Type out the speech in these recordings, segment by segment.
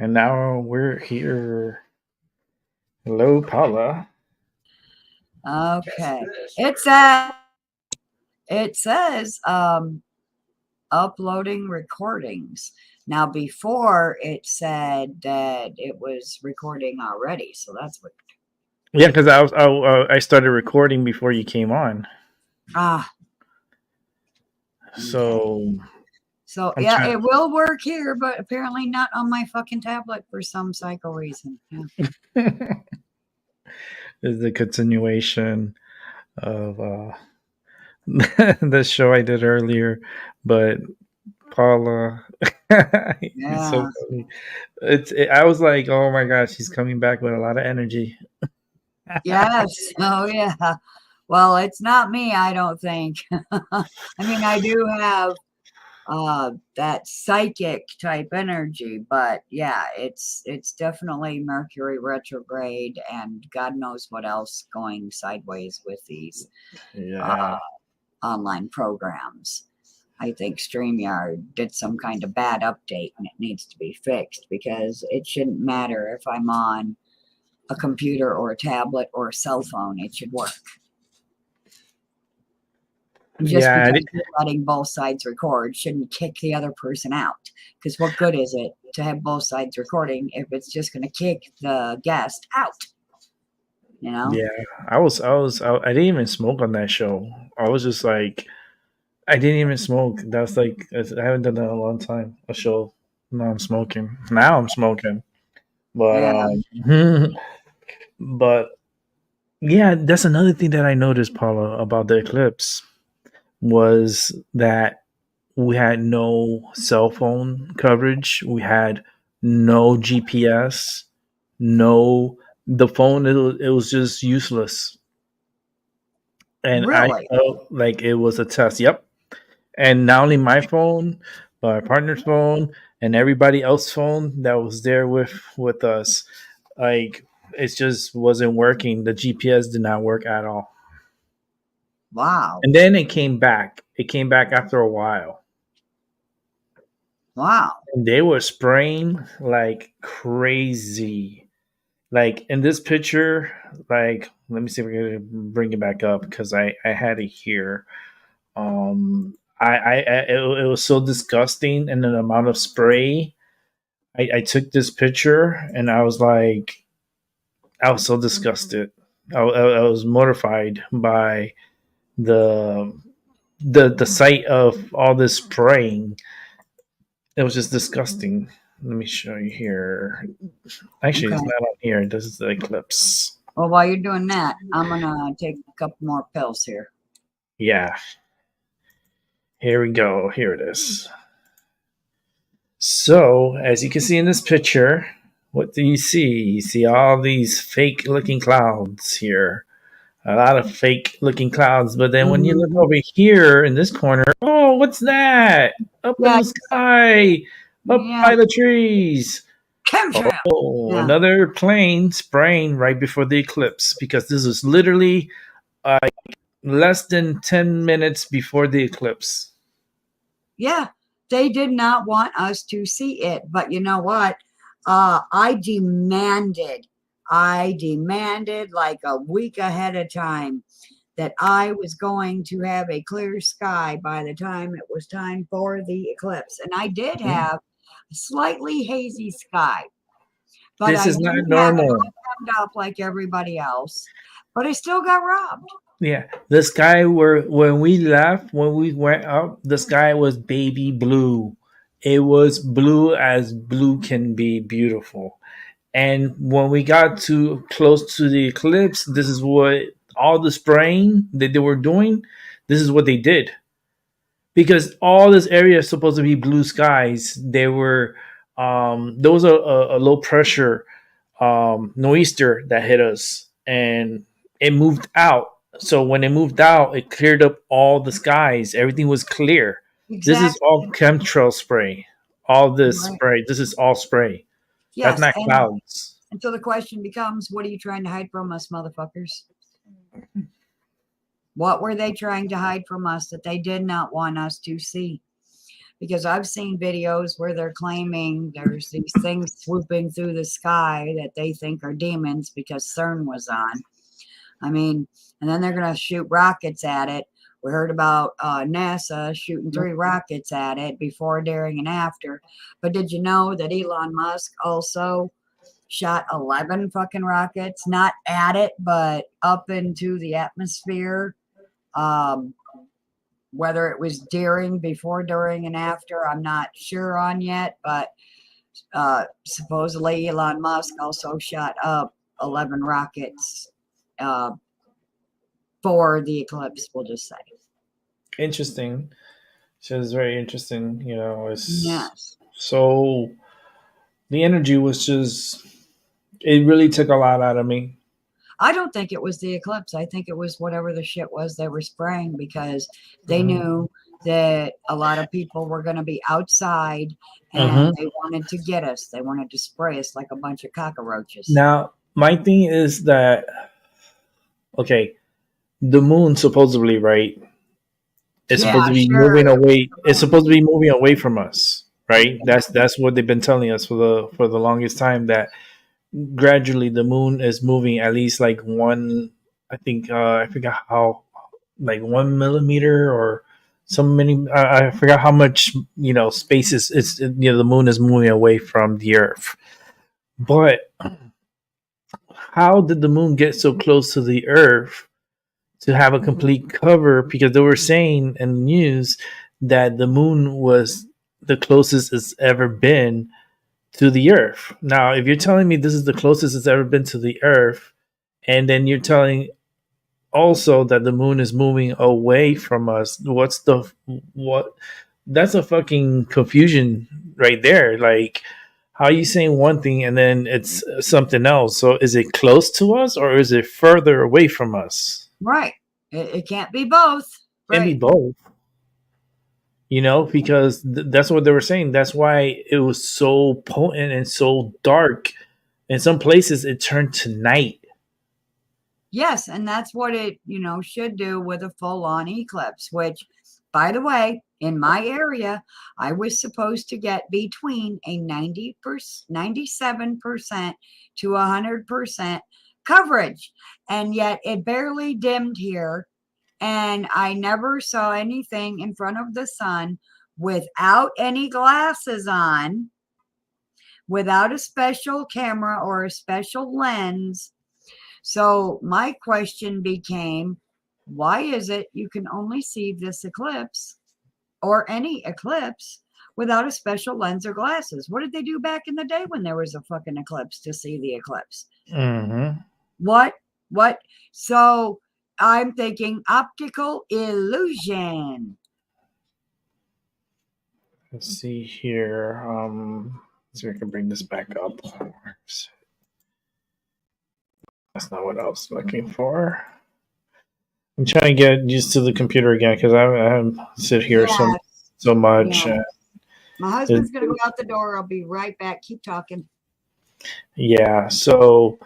And now we're here. Hello, Paula. Okay. It says uploading recordings. Now before it said that it was recording already, so that's what. Yeah, because I started recording before you came on, Ah, okay. so So I'm yeah, trying. it will work here, but apparently not on my fucking tablet for some psycho reason. Yeah. Is the continuation of the show I did earlier, but Paula, it's so Yeah. funny. I was like, oh my gosh, she's coming back with a lot of energy. Yes. Oh yeah. Well, it's not me, I don't think. I mean, I do have that psychic type energy, but yeah, it's definitely Mercury retrograde and God knows what else going sideways with these Yeah, uh online programs. I think StreamYard did some kind of bad update and it needs to be fixed because it shouldn't matter if I'm on a computer or a tablet or a cell phone, it should work. Just yeah. because you're letting both sides record shouldn't kick the other person out. Because what good is it to have both sides recording if it's just going to kick the guest out? You know? Yeah, I didn't even smoke on that show. I was just like, I didn't even smoke. That's like, I haven't done that in a long time. A show. No, I'm smoking. Now I'm smoking. But, Yeah. but yeah, that's another thing that I noticed, Paula, about the eclipse was that we had no cell phone coverage. We had no GPS, no, the phone, it was just useless. And I Really? felt like it was a test. Yep. And not only my phone, but my partner's phone and everybody else's phone that was there with us. Like it just wasn't working. The GPS did not work at all. Wow. And then it came back. It came back after a while. Wow. And they were spraying like crazy. Like in this picture, like let me see if I can bring it back up because I had it here. It was so disgusting, and the amount of spray. I took this picture, and I was like, I was so disgusted. I was mortified by the the sight of all this spraying. It was just disgusting. Let me show you here. Actually, it's Okay. not on here. This is the eclipse. Well, while you're doing that, I'm going to take a couple more pills here. Yeah, here we go. Here it is. So, as you can see in this picture, what do you see? You see all these fake looking clouds here. A lot of fake looking clouds. But then when you look Hmm. over here in this corner, oh, what's that? Up in Yeah. the sky, up Yeah. by the trees. Chemtrail. Oh, Yeah. another plane spraying right before the eclipse because this is literally less than 10 minutes before the eclipse. Yeah, they did not want us to see it. But you know what? I demanded like a week ahead of time that I was going to have a clear sky by the time it was time for the eclipse. And I did Mhm. have a slightly hazy sky, but This I is not didn't have it normal. all hemmed up like everybody else. But I still got robbed. Yeah, the sky were when we left, when we went up, the sky was baby blue. It was blue as blue can be, beautiful. And when we got too close to the eclipse, this is what all the spraying that they were doing. This is what they did because all this area is supposed to be blue skies. They were there was a low pressure nor'easter that hit us, and it moved out. So when it moved out, it cleared up all the skies. Everything was clear. This is Exactly. all chemtrail spray. All this Right. spray. This is all spray. That's Yes. not clouds. And so the question becomes, what are you trying to hide from us, motherfuckers? What were they trying to hide from us that they did not want us to see? because I've seen videos where they're claiming there's these things swooping through the sky that they think are demons because CERN was on. I mean, and then they're going to shoot rockets at it. We heard about NASA shooting 3 rockets at it before, during, and after. But did you know that Elon Musk also shot 11 fucking rockets, not at it, but up into the atmosphere? Um, whether it was during, before, during, and after, I'm not sure on yet. But supposedly Elon Musk also shot up 11 rockets uh, for the eclipse, we'll just say. Interesting. So it's very interesting. It's Yes. so the energy was just it really took a lot out of me. I don't think it was the eclipse. I think it was whatever the shit was they were spraying, because they Hmm. knew that a lot of people were going to be outside Hmm. and they wanted to get us. They wanted to spray us like a bunch of cockroaches. Now, my thing is that okay, the moon supposedly, right, is Yeah, supposed to be sure. moving It was away. the It's supposed to moon. be moving away from us, right? That's what they've been telling us for the longest time. That gradually the moon is moving at least like one. I think I forgot how, like 1 millimeter or so many. I forgot how much space is the moon is moving away from the Earth. But how did the moon get so close to the Earth to have a complete cover? Because they were saying in the news that the moon was the closest it's ever been to the Earth. Now, if you're telling me this is the closest it's ever been to the Earth, and then you're telling also that the moon is moving away from us, what? That's a fucking confusion right there. Like, how are you saying one thing and then it's something else? So, is it close to us or is it further away from us? Right. It can't be both. Can be Right. both, because that's what they were saying. That's why it was so potent and so dark. In some places, it turned to night. Yes, and that's what it, should do with a full-on eclipse, which, by the way, in my area, I was supposed to get between a 90%, 97% to 100% coverage, and yet it barely dimmed here, and I never saw anything in front of the sun without any glasses on, without a special camera or a special lens. So my question became, why is it you can only see this eclipse or any eclipse without a special lens or glasses? What did they do back in the day when there was a fucking eclipse to see the eclipse? Hmm. What? What? So I'm thinking optical illusion. Let's see here. See if I can bring this back up. That's not what I was looking for. I'm trying to get used to the computer again because I haven't sit here Yes. so much. Yeah. My It- husband's going to go out the door. I'll be right back. Keep talking. yeah. So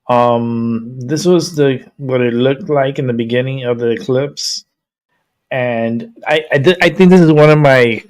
this was the what it looked like in the beginning of the eclipse, and I think this is one of my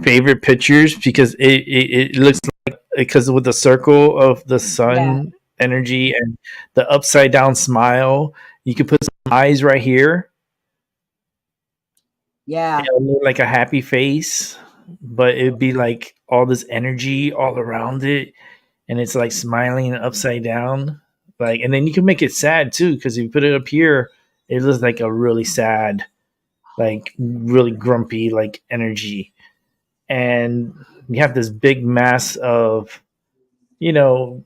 favorite pictures because it looks like, because with the circle of the Yeah. sun energy and the upside down smile, you could put some eyes right here. Yeah. It'll look like a happy face, but it'd be like all this energy all around it, and it's like smiling upside down. Like, and then you can make it sad too, because if you put it up here, it looks like a really sad, like really grumpy, like energy. And you have this big mass of, you know,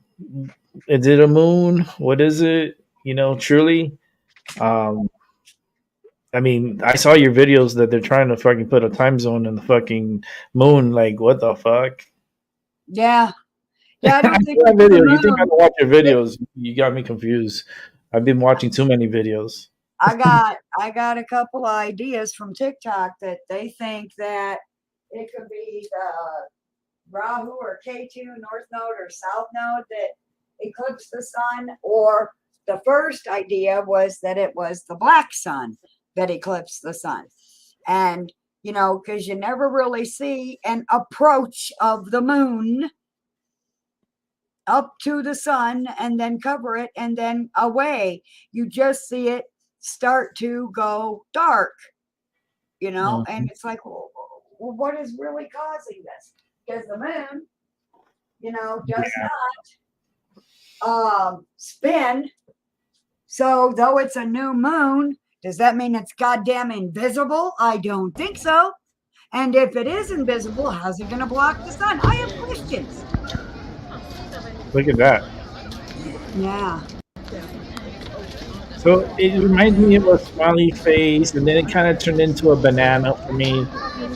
is it a moon? What is it? Truly. Um, I mean, I saw your videos that they're trying to fucking put a time zone in the fucking moon. Like, what the fuck? Yeah. Yeah. I I don't think saw that it's the video. You think I moon. don't watch your It, videos? You got me confused. I've been watching too many videos. I got a couple of ideas from TikTok that they think that it could be the Rahu or K2 North Node or South Node that eclipsed the sun, or the first idea was that it was the black sun that eclipsed the sun. And because you never really see an approach of the moon up to the sun and then cover it and then away. You just see it start to go dark, and Mhm. it's like, well, what is really causing this? Because the moon, does not spin. So, though it's a new moon, does that mean it's goddamn invisible? I don't think so. And if it is invisible, how's it going to block the sun? I have questions. Look at that. Yeah. So it reminds me of a smiley face, and then it kind of turned into a banana for me,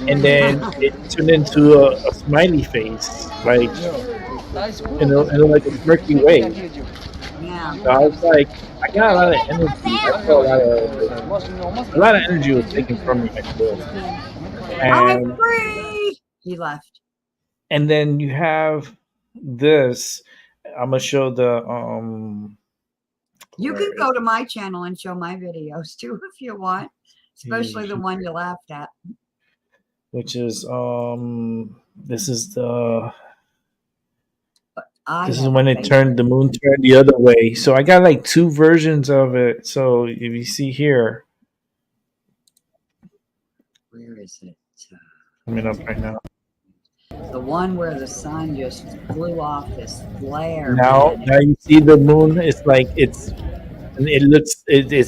and then it turned into a smiley face, like in a like a smirky way. Yeah. So I was like, I got a lot of energy. I felt a lot of energy was taken from me. I feel, I'm and free. He left. then you have this. I'm gonna show the You where can is go to my channel and show my videos too if you want, especially the he, one you laughed at. which is this is the I this is have a when it turned favorite. the moon turned the other way. So I got like two versions of it. So if you see here, Where is it? coming up right now. The one where the sun just flew off this flare, Now, man. now you see the moon. It's like it's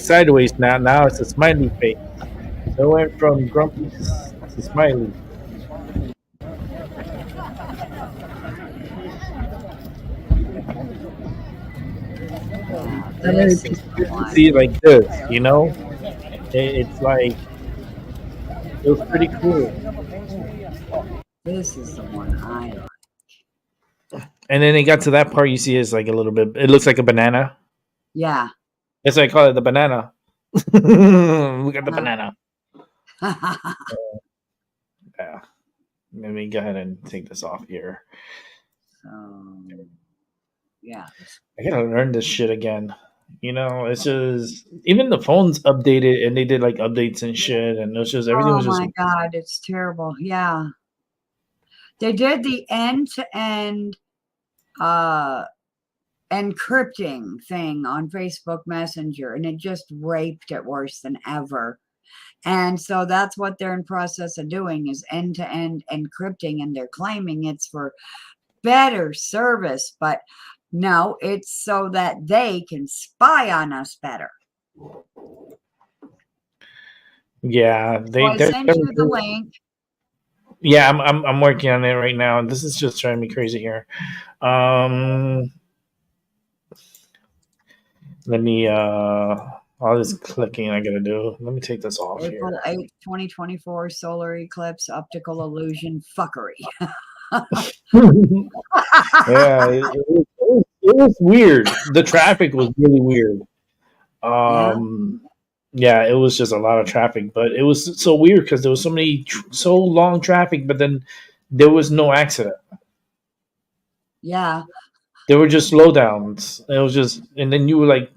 sideways now. Now it's a smiley face. So it went from grumpy to smiley. Yeah, Not many this is people the get to one. see it like this. It's like it was pretty cool. This is the one I like. And then it got to that part. You see, it's like a little bit. It looks like a banana. Yeah. That's why I call it the banana. Look at the banana. Yeah. Let me go ahead and take this off here. So, yeah. I gotta learn this shit again. It's just even the phones updated and they did like updates and shit, and it was just everything Oh was just my God, it's terrible. Yeah. They did the end to end encrypting thing on Facebook Messenger, and it just raped it worse than ever. And so that's what they're in process of doing is end to end encrypting, and they're claiming it's for better service, but no, it's so that they can spy on us better. yeah. So I sent you the link. Yeah. I'm working on it right now. This is just driving me crazy here. Um, let me all this clicking I gotta do. Let me take this off April here. 8th, 2024 solar eclipse optical illusion fuckery. Yeah, it was weird. The traffic was really weird. Yeah, Yeah, it was just a lot of traffic, but it was so weird because there was so long traffic, but then there was no accident. yeah, There were just slowdowns. It was just, and then you were like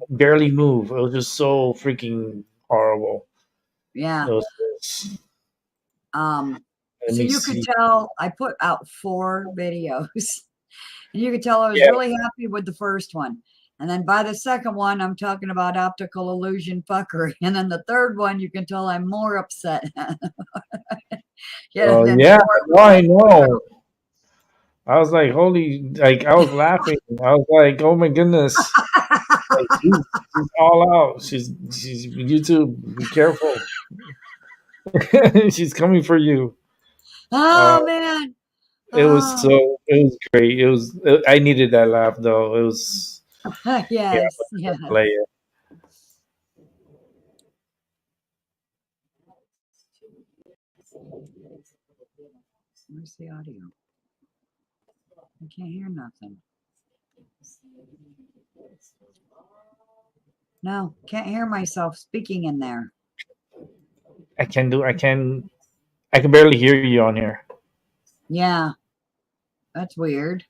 barely move. It was just so freaking horrible. yeah. It was. Um, Let so me you could see. tell I put out 4 videos, and you could tell I was Yeah. really happy with the first one. And then by the second one, I'm talking about optical illusion fuckery. And then the third one, you can tell I'm more upset. Yeah, Oh then yeah. 4 No, I know. I was like, holy! Like I was laughing. I was like, oh my goodness! Like she's all out. She's YouTube. Be careful. She's coming for you. Uh, Oh man. so Oh, it was great. I needed that laugh though. It was yeah. yes, I'm yes. gonna play it. Where's the audio? I can't hear nothing. No, can't hear myself speaking in there. I can barely hear you on here. Yeah, that's weird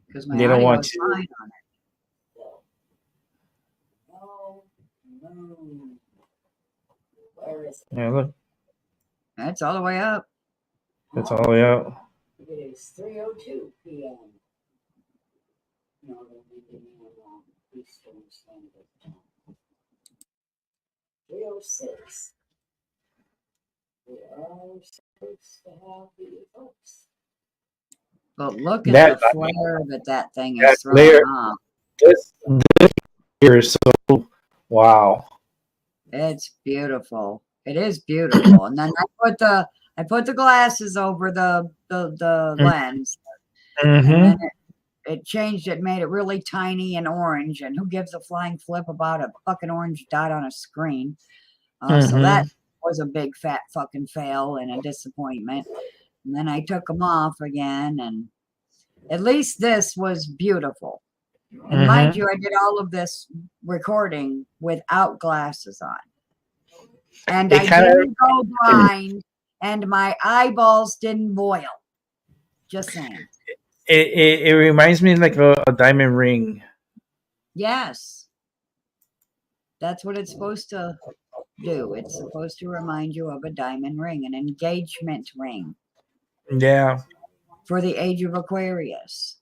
because my They don't audio want is to. fine on it. Oh, no. Yeah, look, That's all the way up. it's all the way out. But look at That the flare that thing that is throwing layer, off. this here is so wow. It's beautiful. It is beautiful. And then I put the glasses over the lens, and then Mm-hmm. it changed it, made it really tiny and orange. And who gives a flying flip about a fucking orange dot on a screen? So that Mm-hmm. was a big fat fucking fail and a disappointment. And then I took them off again, and at least this was beautiful. And mind Mm-hmm. you, I did all of this recording without glasses on. And It I kind of didn't go blind, and my eyeballs didn't boil. Just saying. it reminds me like a diamond ring. Yes, that's what it's supposed to do. It's supposed to remind you of a diamond ring, an engagement ring Yeah. for the age of Aquarius.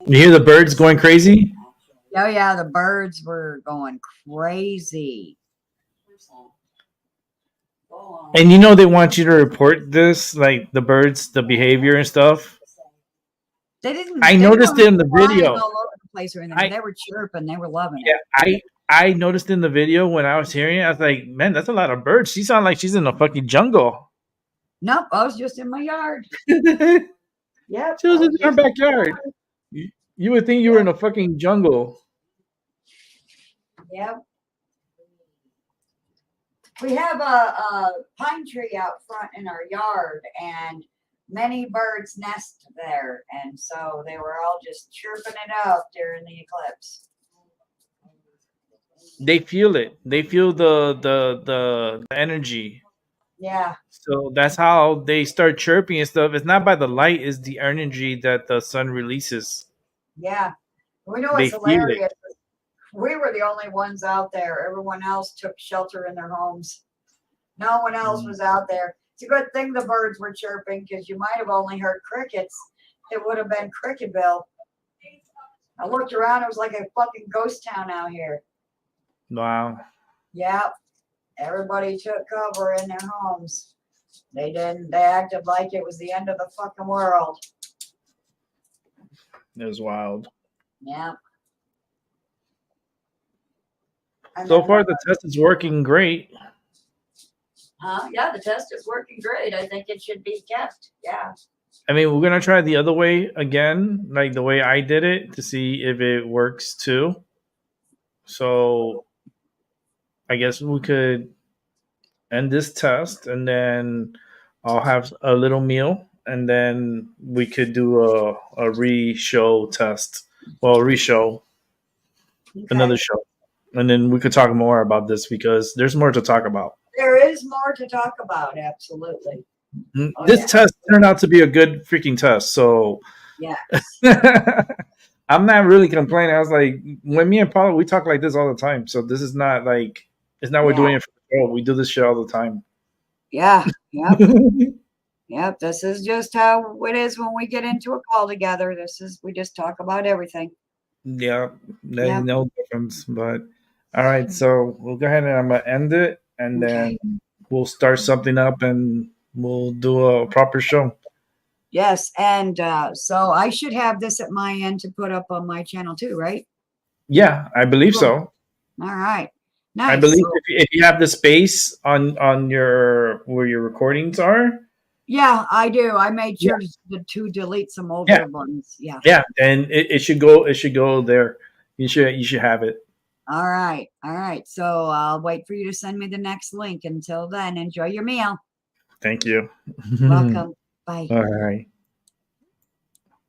You hear the birds going crazy? Oh, yeah, the birds were going crazy. And you know they want you to report this, like the birds, the behavior and stuff. I They noticed weren't it in the flying video. all over the place or anything. I They were chirping, they were loving yeah, it. I noticed in the video when I was hearing it, I was like, man, that's a lot of birds. She sounds like she's in a fucking jungle. Nope, I was just in my yard. She Yep, was I in was our just in my backyard. yard. You would think you were in a fucking jungle. Yep. We have a pine tree out front in our yard, and many birds nest there. And so they were all just chirping it up during the eclipse. They feel it. They feel the energy. Yeah, So that's how they start chirping and stuff. It's not by the light; it's the energy that the sun releases. yeah. We know They it's feel it. hilarious. We were the only ones out there. Everyone else took shelter in their homes. No one else Mm. was out there. It's a good thing the birds were chirping because you might have only heard crickets. It would have been Cricketville. I looked around, it was like a fucking ghost town out here. Wow, Yep. Everybody took cover in their homes. They didn't, they acted like it was the end of the fucking world. it was wild. Yep. And So then far, the test is working great. yeah, the test is working great. I think it should be kept. Yeah. I mean, we're gonna try the other way again, like the way I did it, to see if it works too. So I guess we could end this test, and then I'll have a little meal, and then we could do a re-show test. Well, re-show another Okay. show, and then we could talk more about this because there's more to talk about. There is more to talk about. Absolutely. Oh, This yeah. test turned out to be a good freaking test, so Yes. I'm not really complaining. I was like, when me and Paula, we talk like this all the time. So this is not like it's not we're Yeah. doing it for the show. We do this shit all the time. Yeah. Yep. Yep. This is just how it is when we get into a call together. We just talk about everything. Yeah, there's Yep. no difference. But all right, so we'll go ahead and I'm gonna end it, and Okay. then we'll start something up, and we'll do a proper show. Yes. And so I should have this at my end to put up on my channel too, right? Yeah, I believe Cool. so. All right. I Nice. believe So, if you have the space on your where your recordings are, yeah, I do. I made yeah, sure to delete some yeah, older ones. Yeah. yeah, and it should go. It should go there. You should have it. All right. All right. So I'll wait for you to send me the next link. Until then, enjoy your meal. Thank you. Welcome. Bye. All right.